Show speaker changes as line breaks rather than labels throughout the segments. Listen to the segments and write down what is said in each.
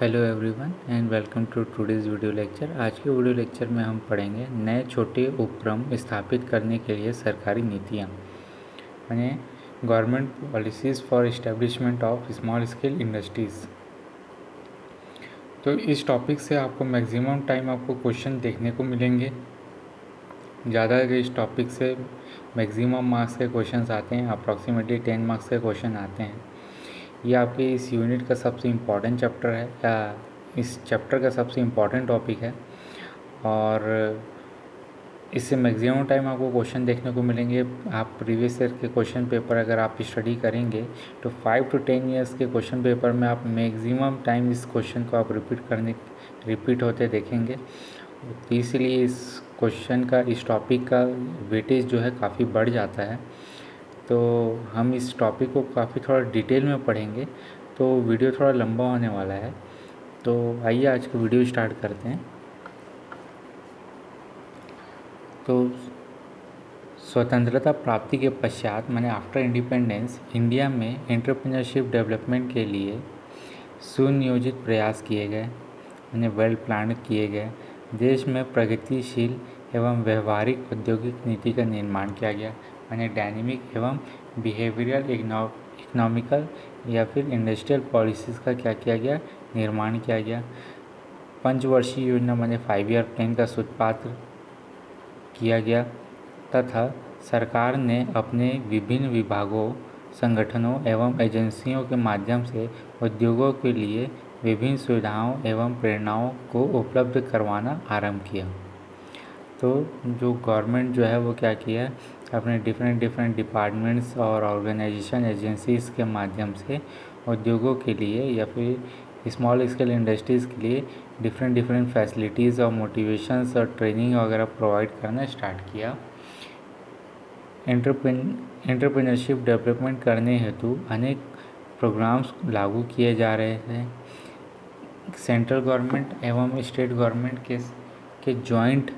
Hello everyone and welcome to today's video lecture. आज के video lecture में हम पढ़ेंगे नए छोटे उपक्रम स्थापित करने के लिए सरकारी नीतियाँ यानी government policies for establishment of small scale industries. तो इस टॉपिक से आपको मैक्सिमम टाइम आपको क्वेश्चन देखने को मिलेंगे। ज़्यादा इस टॉपिक से मैक्सिमम मार्क्स के क्वेश्चंस आते हैं, अप्रॉक्सीमेटली 10 मार्क्स के क्वेश्चन आते हैं। ये आपके इस यूनिट का सबसे इम्पॉर्टेंट चैप्टर है या इस चैप्टर का सबसे इम्पॉर्टेंट टॉपिक है और इससे मैक्सिमम टाइम आपको क्वेश्चन देखने को मिलेंगे। आप प्रीवियस ईयर के क्वेश्चन पेपर अगर आप स्टडी करेंगे तो 5 to 10 ईयर्स के क्वेश्चन पेपर में आप मैक्सिमम टाइम इस क्वेश्चन को आप रिपीट होते देखेंगे। तो इसलिए इस क्वेश्चन का, इस टॉपिक का वेटेज जो है काफ़ी बढ़ जाता है। तो हम इस टॉपिक को काफ़ी थोड़ा डिटेल में पढ़ेंगे, तो वीडियो थोड़ा लंबा होने वाला है। तो आइए आज का वीडियो स्टार्ट करते हैं। तो स्वतंत्रता प्राप्ति के पश्चात माने आफ्टर इंडिपेंडेंस इंडिया में एंटरप्रेन्योरशिप डेवलपमेंट के लिए सुनियोजित प्रयास किए गए, माने वेल प्लान किए गए। देश में प्रगतिशील एवं व्यवहारिक औद्योगिक नीति का निर्माण किया गया, माने डायनेमिक एवं बिहेवियरल इकोनॉमिकल या फिर इंडस्ट्रियल पॉलिसीज़ का क्या किया गया, निर्माण किया गया। पंचवर्षीय योजना माने 5 ईयर प्लान का सूत्रपात किया गया तथा सरकार ने अपने विभिन्न विभागों, संगठनों एवं एजेंसियों के माध्यम से उद्योगों के लिए विभिन्न सुविधाओं एवं प्रेरणाओं को उपलब्ध करवाना आरंभ किया। तो जो गवर्नमेंट जो है वो क्या किया, अपने डिफरेंट डिपार्टमेंट्स और ऑर्गेनाइजेशन एजेंसीज़ के माध्यम से उद्योगों के लिए या फिर स्मॉल स्केल इंडस्ट्रीज़ के लिए डिफरेंट फैसिलिटीज़ और मोटिवेशंस और ट्रेनिंग वगैरह प्रोवाइड करना स्टार्ट किया। एंटरप्रेन्योरशिप डेवलपमेंट करने हेतु अनेक प्रोग्राम्स लागू किए जा रहे थे। सेंट्रल गवर्नमेंट एवं स्टेट गवर्नमेंट के जॉइंट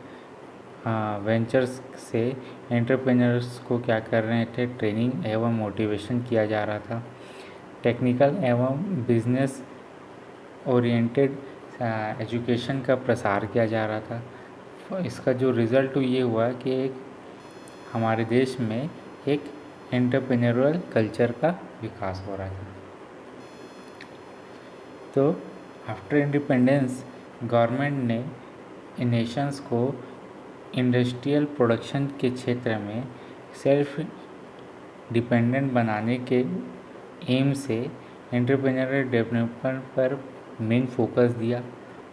वेंचर्स से एंटरप्रेन्योर्स को क्या कर रहे थे, ट्रेनिंग एवं मोटिवेशन किया जा रहा था। टेक्निकल एवं बिजनेस ओरिएंटेड एजुकेशन का प्रसार किया जा रहा था। इसका जो रिज़ल्ट ये हुआ कि एक हमारे देश में एक एंटरप्रेन्योरल कल्चर का विकास हो रहा था। तो आफ्टर इंडिपेंडेंस गवर्नमेंट ने नेशंस को इंडस्ट्रियल प्रोडक्शन के क्षेत्र में सेल्फ डिपेंडेंट बनाने के एम से एंटरप्रेन्योरल डेवलपमेंट पर मेन फोकस दिया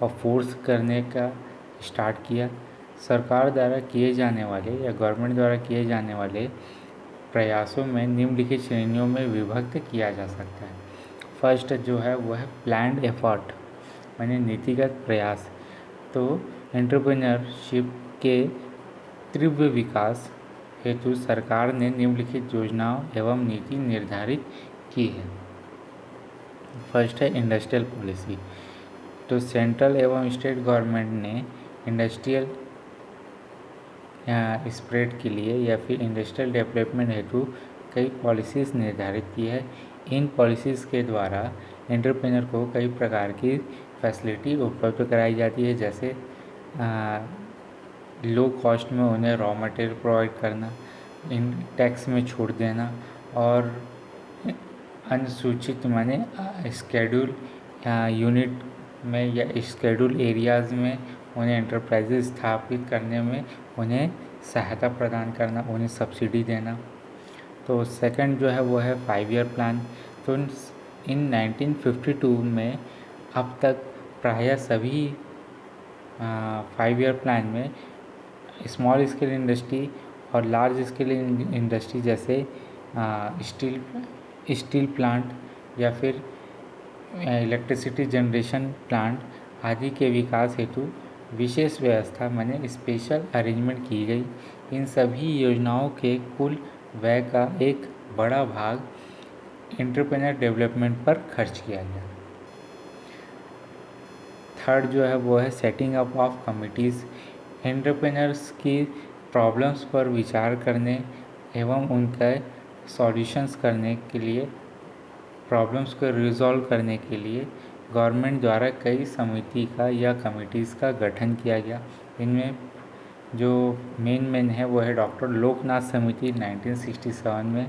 और फोर्स करने का स्टार्ट किया। सरकार द्वारा किए जाने वाले या गवर्नमेंट द्वारा किए जाने वाले प्रयासों में निम्नलिखित श्रेणियों में विभक्त किया जा सकता है। फर्स्ट जो है वो है प्लान्ड एफर्ट, माने नीतिगत प्रयास। तो एंटरप्रेन्योरशिप के तीव्र विकास हेतु सरकार ने निम्नलिखित योजनाओं एवं नीति निर्धारित की है। फर्स्ट है इंडस्ट्रियल पॉलिसी। तो सेंट्रल एवं स्टेट गवर्नमेंट ने इंडस्ट्रियल स्प्रेड के लिए या फिर इंडस्ट्रियल डेवलपमेंट हेतु कई पॉलिसीज़ निर्धारित की है। इन पॉलिसीज़ के द्वारा एंटरप्रेन्योर को कई प्रकार की फैसिलिटी उपलब्ध कराई जाती है, जैसे लो कॉस्ट में उन्हें रॉ मटेरियल प्रोवाइड करना, इन टैक्स में छूट देना और अनुसूचित माने स्केड्यूल यूनिट में या स्केड्यूल एरियाज़ में उन्हें एंटरप्राइजेज स्थापित करने में उन्हें सहायता प्रदान करना, उन्हें सब्सिडी देना। तो सेकंड जो है वो है 5 ईयर प्लान। तो इन 1952 में अब तक प्रायः सभी 5 ईयर प्लान में स्मॉल स्केल इंडस्ट्री और लार्ज स्केल इंडस्ट्री जैसे स्टील प्लांट या फिर इलेक्ट्रिसिटी जनरेशन प्लांट आदि के विकास हेतु विशेष व्यवस्था माने स्पेशल अरेंजमेंट की गई। इन सभी योजनाओं के कुल व्यय का एक बड़ा भाग एंटरप्रेन्योर डेवलपमेंट पर खर्च किया गया। थर्ड जो है वो है setting up of committees. Entrepreneurs की प्रॉब्लम्स पर विचार करने एवं उनके सॉल्यूशंस करने के लिए, प्रॉब्लम्स को रिजॉल्व करने के लिए गवर्नमेंट द्वारा कई समिति का या कमिटीज़ का गठन किया गया। इनमें जो मेन है वो है डॉक्टर लोकनाथ समिति 1967 में,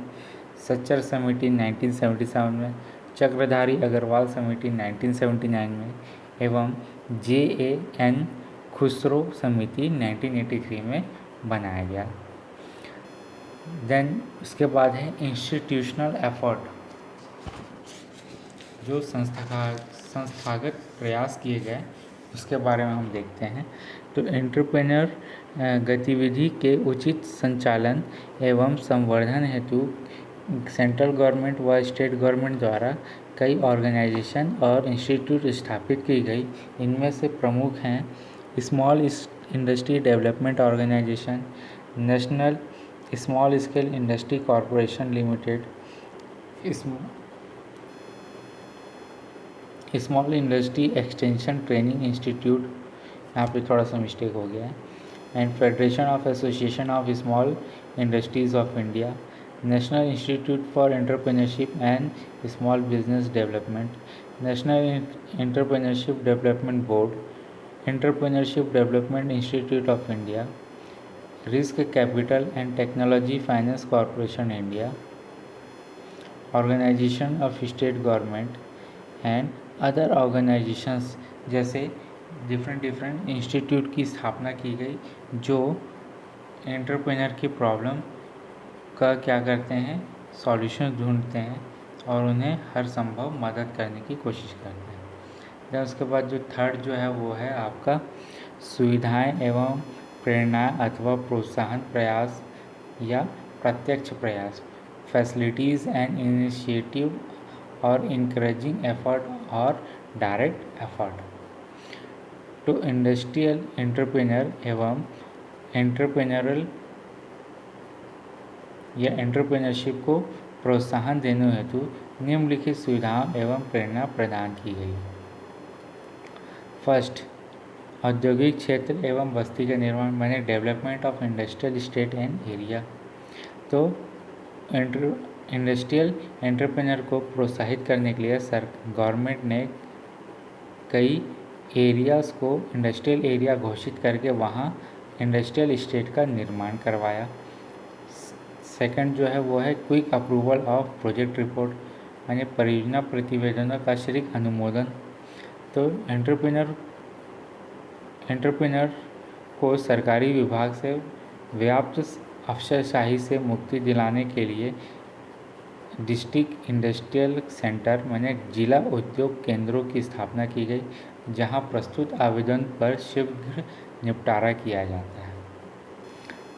सच्चर समिति 1977 में, चक्रधारी अग्रवाल समिति 1979 में एवं JAN खुसरो समिति 1983 में बनाया गया। देन उसके बाद है इंस्टीट्यूशनल एफर्ट, जो संस्थागत प्रयास किए गए उसके बारे में हम देखते हैं। तो एंटरप्रेन्योर गतिविधि के उचित संचालन एवं संवर्धन हेतु सेंट्रल गवर्नमेंट व स्टेट गवर्नमेंट द्वारा कई ऑर्गेनाइजेशन और इंस्टीट्यूट स्थापित की गई। इनमें से प्रमुख हैं small industry development organisation, national small scale industry corporation limited, small industry extension training institute, यहाँ पे थोड़ा सा मिस्टेक हो गया है, and federation of association of small industries of India, national institute for entrepreneurship and small business development, national entrepreneurship development board, entrepreneurship development institute of India, risk capital and technology finance corporation India, organisation of state government and other organisations. जैसे different institute की स्थापना की गई जो entrepreneur की problem का क्या करते हैं, सॉल्यूशन ढूंढते हैं और उन्हें हर संभव मदद करने की कोशिश करते हैं। देन उसके बाद जो थर्ड जो है वो है आपका सुविधाएं एवं प्रेरणाएं अथवा प्रोत्साहन प्रयास या प्रत्यक्ष प्रयास, फैसिलिटीज़ एंड इनिशिएटिव और इंकरेजिंग एफर्ट और direct effort. To industrial entrepreneur एवं एंटरप्रेन्योरल या एंटरप्रेन्योरशिप को प्रोत्साहन देने हेतु निम्नलिखित सुविधाओं एवं प्रेरणा प्रदान की गई। फर्स्ट, औद्योगिक क्षेत्र एवं बस्ती का निर्माण, माने development of industrial state and area. तो इंडस्ट्रियल एंटरप्रेन्योर को प्रोत्साहित करने के लिए गवर्नमेंट ने कई एरियाज़ को इंडस्ट्रियल एरिया घोषित करके वहाँ इंडस्ट्रियल स्टेट का निर्माण करवाया। सेकंड जो है वो है quick approval of project report, यानी परियोजना प्रतिवेदनों का शीघ्र अनुमोदन। तो एंटरप्रेन्योर को सरकारी विभाग से व्याप्त अफसरशाही से मुक्ति दिलाने के लिए डिस्ट्रिक्ट इंडस्ट्रियल सेंटर माने जिला उद्योग केंद्रों की स्थापना की गई, जहां प्रस्तुत आवेदन पर शीघ्र निपटारा किया जाता है।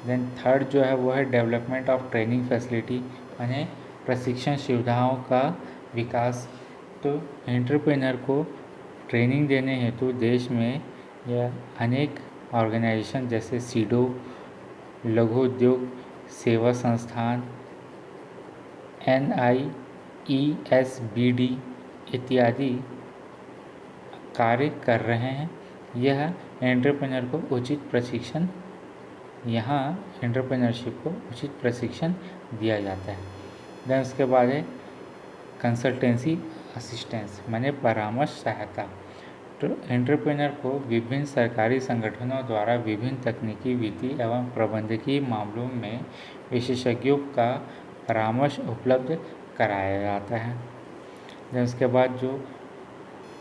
देन थर्ड जो है वो है डेवलपमेंट ऑफ ट्रेनिंग फैसिलिटी, यानी प्रशिक्षण सुविधाओं का विकास। तो एंटरप्रेन्योर को ट्रेनिंग देने हेतु देश में या अनेक ऑर्गेनाइजेशन जैसे सीडो, लघु उद्योग सेवा संस्थान, NIESBD इत्यादि कार्य कर रहे हैं। यह एंटरप्रेन्योर को उचित प्रशिक्षण एंटरप्रेन्योरशिप को उचित प्रशिक्षण दिया जाता है। देन उसके बाद है कंसल्टेंसी असिस्टेंस, माने परामर्श सहायता। तो एंटरप्रेन्योर को विभिन्न सरकारी संगठनों द्वारा विभिन्न तकनीकी, वित्तीय एवं प्रबंधकीय मामलों में विशेषज्ञों का परामर्श उपलब्ध कराया जाता है। देन उसके बाद जो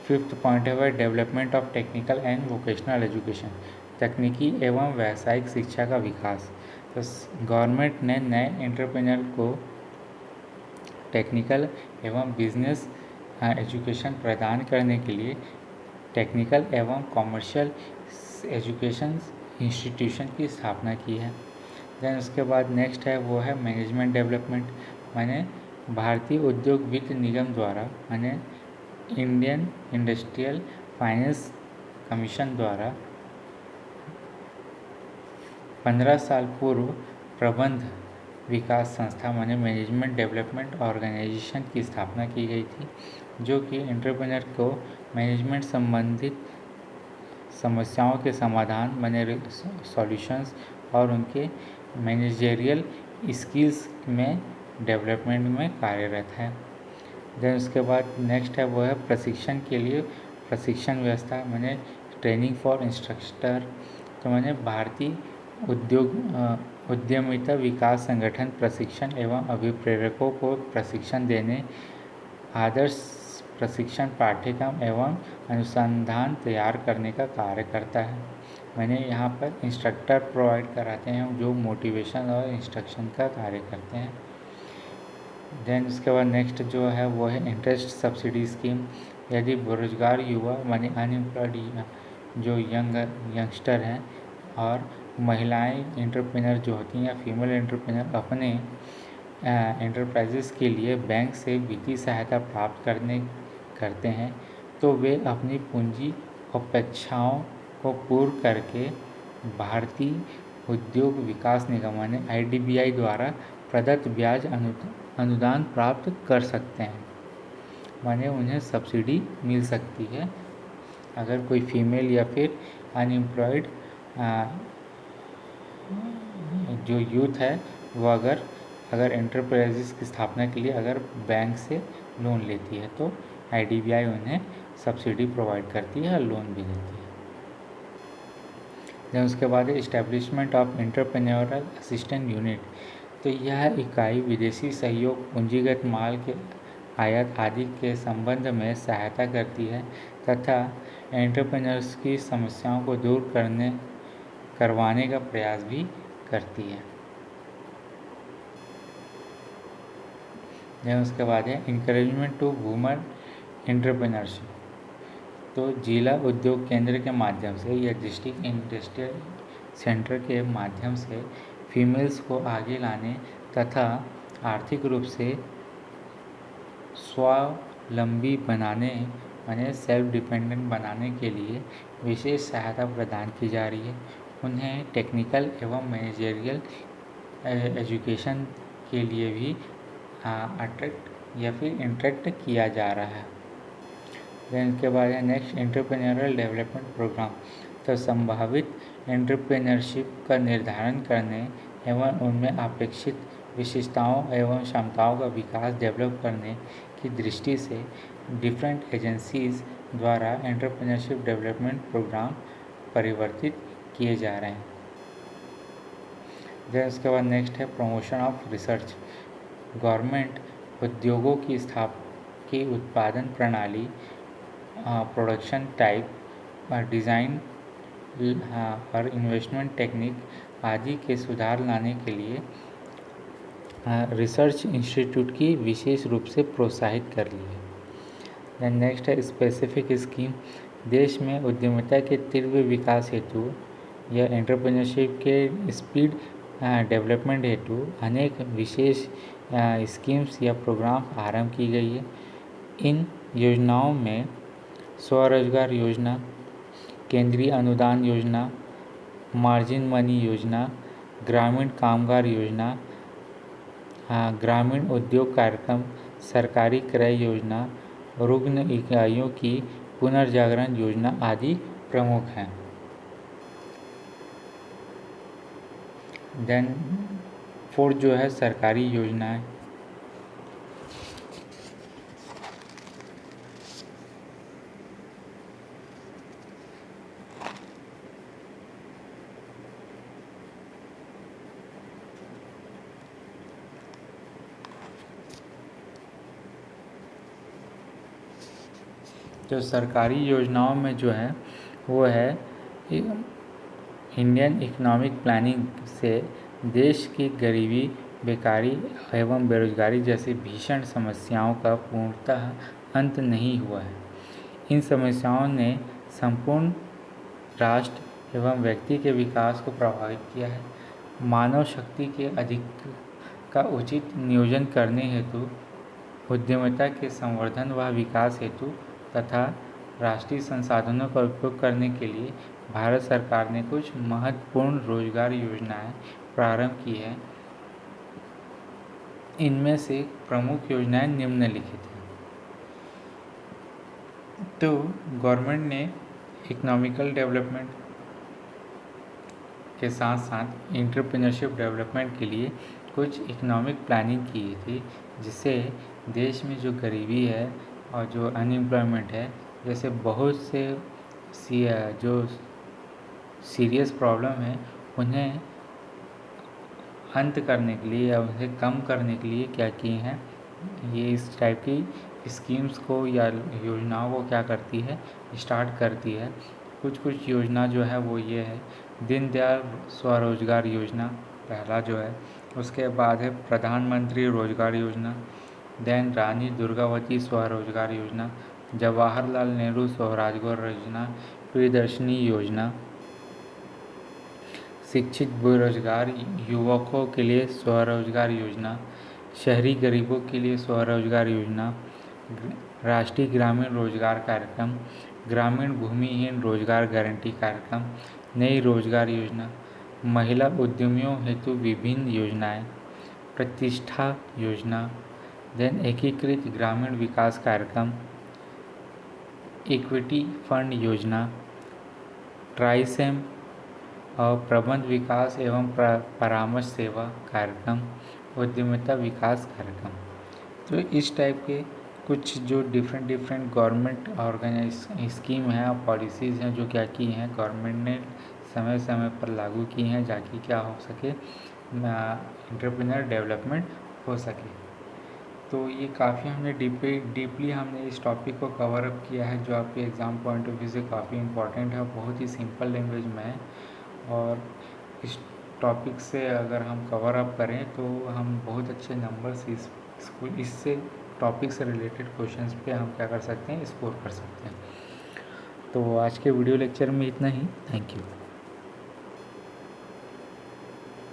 फिफ्थ पॉइंट है वह development of technical and vocational education, तकनीकी एवं व्यावसायिक शिक्षा का विकास। तो गवर्नमेंट ने नए एंटरप्रेन्योर को टेक्निकल एवं बिजनेस एजुकेशन प्रदान करने के लिए टेक्निकल एवं कॉमर्शियल एजुकेशन इंस्टीट्यूशन की स्थापना की है। देन उसके बाद नेक्स्ट है वो है मैनेजमेंट डेवलपमेंट, माने भारतीय उद्योग वित्त निगम द्वारा माने इंडियन इंडस्ट्रियल फाइनेंस कमीशन द्वारा 15 साल पूर्व प्रबंध विकास संस्था माने मैनेजमेंट डेवलपमेंट ऑर्गेनाइजेशन की स्थापना की गई थी, जो कि एंटरप्रेन्योर को मैनेजमेंट संबंधित समस्याओं के समाधान माने सॉल्यूशंस और उनके मैनेजरियल स्किल्स में डेवलपमेंट में कार्यरत है। देन उसके बाद नेक्स्ट है वो है प्रशिक्षण के लिए प्रशिक्षण व्यवस्था, मैंने ट्रेनिंग फॉर इंस्ट्रक्टर। तो मैंने भारतीय उद्यमिता विकास संगठन प्रशिक्षण एवं अभिप्रेरकों को प्रशिक्षण देने, आदर्श प्रशिक्षण पाठ्यक्रम एवं अनुसंधान तैयार करने का कार्य करता है। मैंने यहाँ पर इंस्ट्रक्टर प्रोवाइड कराते हैं जो मोटिवेशन और इंस्ट्रक्शन का कार्य करते हैं। देन उसके बाद नेक्स्ट जो है वो है इंटरेस्ट सब्सिडी स्कीम। यदि बेरोजगार युवा माने अनएम्प्लॉयड जो यंगस्टर हैं और महिलाएं एंटरप्रेन्योर जो होती हैं या फीमेल एंटरप्रेन्योर अपने एंटरप्राइजेस के लिए बैंक से वित्तीय सहायता प्राप्त करते हैं, तो वे अपनी पूंजी अपेक्षाओं को पूर्ण करके भारतीय उद्योग विकास निगम यानी IDBI द्वारा प्रदत्त ब्याज अनुदान प्राप्त कर सकते हैं। माने उन्हें सब्सिडी मिल सकती है अगर कोई फीमेल या फिर अनएम्प्लॉयड जो यूथ है वो अगर एंटरप्राइजेस की स्थापना के लिए अगर बैंक से लोन लेती है तो IDBI उन्हें सब्सिडी प्रोवाइड करती है और लोन भी देती है। देन उसके बाद है establishment of entrepreneurial assistant unit. तो यह इकाई विदेशी सहयोग, पूंजीगत माल के आयात आदि के संबंध में सहायता करती है तथा एंटरप्रेन्योर्स की समस्याओं को दूर करवाने का प्रयास भी करती है। देन उसके बाद है इंकरेजमेंट टू वुमेन एंटरप्रेन्योरशिप। तो जिला उद्योग केंद्र के माध्यम से या डिस्ट्रिक्ट इंडस्ट्रियल सेंटर के माध्यम से फीमेल्स को आगे लाने तथा आर्थिक रूप से स्वावलंबी बनाने यानी सेल्फ डिपेंडेंट बनाने के लिए विशेष सहायता प्रदान की जा रही है। उन्हें टेक्निकल एवं मैनेजरियल एजुकेशन के लिए भी अट्रैक्ट या फिर इंट्रैक्ट किया जा रहा है। देन इसके बाद है नेक्स्ट एंटरप्रेन्योरल डेवलपमेंट प्रोग्राम। तो संभावित एंटरप्रेन्योरशिप का निर्धारण करने एवं उनमें अपेक्षित विशेषताओं एवं क्षमताओं का विकास डेवलप करने की दृष्टि से डिफरेंट एजेंसीज द्वारा एंटरप्रेन्योरशिप डेवलपमेंट प्रोग्राम परिवर्तित किए जा रहे हैं। देन उसके बाद नेक्स्ट है प्रमोशन ऑफ रिसर्च। गवर्नमेंट उद्योगों की उत्पादन प्रणाली, प्रोडक्शन टाइप, डिज़ाइन और इन्वेस्टमेंट टेक्निक आदि के सुधार लाने के लिए रिसर्च इंस्टीट्यूट की विशेष रूप से प्रोत्साहित कर रही है। देन नेक्स्ट है स्पेसिफिक स्कीम। देश में उद्यमिता के तीव्र विकास हेतु या एंटरप्रेन्योरशिप के स्पीड डेवलपमेंट हेतु अनेक विशेष स्कीम्स या प्रोग्राम आरंभ की गई है। इन योजनाओं में स्वरोजगार योजना, केंद्रीय अनुदान योजना, मार्जिन मनी योजना, ग्रामीण कामगार योजना, ग्रामीण उद्योग कार्यक्रम, सरकारी क्रय योजना, रुग्ण इकाइयों की पुनर्जागरण योजना आदि प्रमुख हैं। देन फोर्थ जो है सरकारी योजनाएं। जो सरकारी योजनाओं में जो है वो है इंडियन इकोनॉमिक प्लानिंग से देश की गरीबी, बेकारी एवं बेरोजगारी जैसी भीषण समस्याओं का पूर्णतः अंत नहीं हुआ है। इन समस्याओं ने संपूर्ण राष्ट्र एवं व्यक्ति के विकास को प्रभावित किया है। मानव शक्ति के अधिक का उचित नियोजन करने हेतु, उद्यमिता के संवर्धन व विकास हेतु तथा राष्ट्रीय संसाधनों का उपयोग करने के लिए भारत सरकार ने कुछ महत्वपूर्ण रोजगार योजनाएं प्रारंभ की है। इनमें से प्रमुख योजनाएं निम्नलिखित हैं। तो गवर्नमेंट ने इकोनॉमिकल डेवलपमेंट के साथ साथ एंटरप्रेन्योरशिप डेवलपमेंट के लिए कुछ इकोनॉमिक प्लानिंग की थी, जिसे देश में जो गरीबी है और जो अनएम्प्लॉयमेंट है, जैसे बहुत से जो सीरियस प्रॉब्लम है, उन्हें अंत करने के लिए या उसे कम करने के लिए क्या किए हैं, ये इस टाइप की स्कीम्स को या योजनाओं को क्या करती है, स्टार्ट करती है। कुछ योजना जो है वो ये है, दीनदयाल स्वरोजगार योजना पहला जो है, उसके बाद है प्रधानमंत्री रोजगार योजना, देन रानी दुर्गावती स्वरोजगार योजना, जवाहरलाल नेहरू स्वरोजगार योजना, प्रियदर्शनी योजना, शिक्षित बेरोजगार युवकों के लिए स्वरोजगार योजना, शहरी गरीबों के लिए स्वरोजगार योजना, राष्ट्रीय ग्रामीण रोजगार कार्यक्रम, ग्रामीण भूमिहीन रोजगार गारंटी कार्यक्रम, नई रोजगार योजना, महिला उद्यमियों हेतु विभिन्न योजनाएं, प्रतिष्ठा योजना, देन एकीकृत ग्रामीण विकास कार्यक्रम, इक्विटी फंड योजना, ट्राइसेम और प्रबंध विकास एवं परामर्श सेवा कार्यक्रम, उद्यमिता विकास कार्यक्रम। तो इस टाइप के कुछ जो डिफरेंट गवर्नमेंट ऑर्गेनाइज स्कीम हैं और पॉलिसीज़ हैं जो क्या की हैं गवर्नमेंट ने समय समय पर लागू की हैं, ताकि क्या हो सके, एंटरप्रेन्योर डेवलपमेंट हो सके। तो ये काफ़ी हमने डीपली हमने इस टॉपिक को कवर अप किया है, जो आपके एग्ज़ाम पॉइंट ऑफ व्यू से काफ़ी इंपॉर्टेंट है, बहुत ही सिंपल लैंग्वेज में है। और इस टॉपिक से अगर हम कवर अप करें तो हम बहुत अच्छे नंबर्स इससे टॉपिक से रिलेटेड क्वेश्चंस पे हम क्या कर सकते हैं, स्कोर कर सकते हैं। तो आज के वीडियो लेक्चर में इतना ही। Thank you.